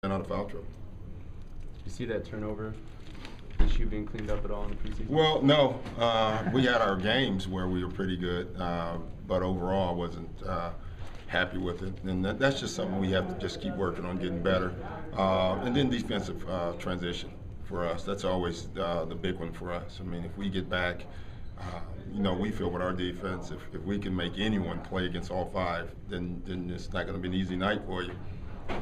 and out of foul trouble. You see that turnover issue being cleaned up at all in the preseason? Well, no. We had our games where we were pretty good, but overall I wasn't happy with it. And that's just something we have to just keep working on getting better. And then defensive transition for us. That's always the big one for us. I mean, if we get back, we feel with our defense, if we can make anyone play against all five, then it's not going to be an easy night for you.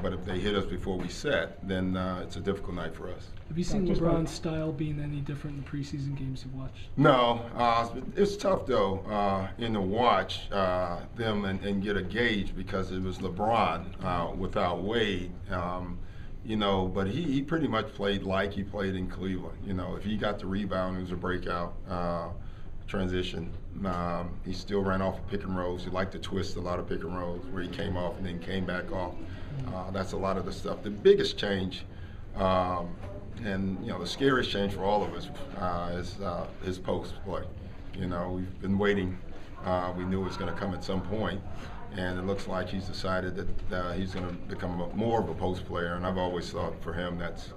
But if they hit us before we set, then it's a difficult night for us. Have you seen LeBron's style being any different in the preseason games you've watched? No. It's tough, though, to watch them and get a gauge because it was LeBron without Wade. But he pretty much played like he played in Cleveland. If he got the rebound, it was a breakout transition. He still ran off of pick and rolls. He liked to twist a lot of pick and rolls where he came off and then came back off. That's a lot of the stuff. The biggest change, and the scariest change for all of us, is his post play. We've been waiting. We knew it was going to come at some point, and it looks like he's decided that he's going to become more of a post player. And I've always thought for him that's,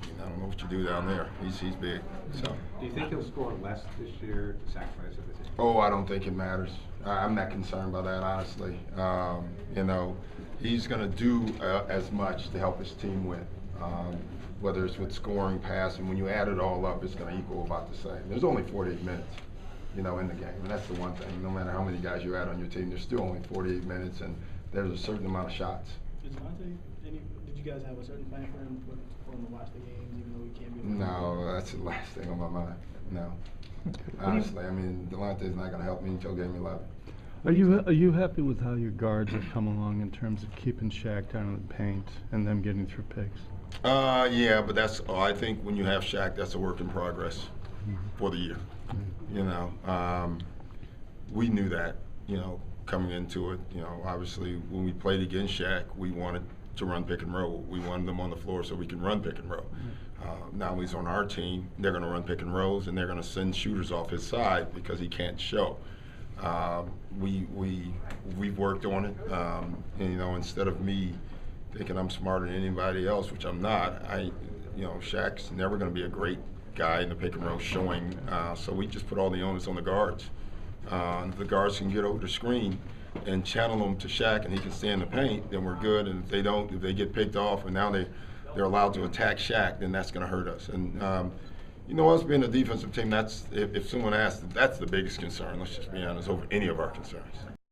I don't know what you do down there. He's big. So. Do you think he'll score less this year to sacrifice of his team? Oh, I don't think it matters. I'm not concerned by that, honestly. He's going to do as much to help his team win, whether it's with scoring, passing. When you add it all up, it's going to equal about the same. There's only 48 minutes, in the game, and that's the one thing. No matter how many guys you add on your team, there's still only 48 minutes, and there's a certain amount of shots. Did you guys have a certain plan for him to watch the games, even though he can't be? No, that's the last thing on my mind. No, honestly, Delonte's not going to help me until game 11. Are you happy with how your guards have come along in terms of keeping Shaq down in the paint and them getting through picks? Yeah, but I think when you have Shaq, that's a work in progress for the year. We knew that, coming into it. Obviously, when we played against Shaq, we wanted to run pick and roll. We wanted them on the floor so we can run pick and roll. Now he's on our team. They're going to run pick and rolls, and they're going to send shooters off his side because he can't show. We've worked on it, and instead of me thinking I'm smarter than anybody else, which I'm not, Shaq's never going to be a great guy in the pick and roll showing. So we just put all the onus on the guards. If the guards can get over the screen and channel them to Shaq, and he can stay in the paint, then we're good. And if they don't, if they get picked off, and now they're allowed to attack Shaq, then that's going to hurt us. And us being a defensive team, that's if someone asks, that's the biggest concern. Let's just be honest, over any of our concerns.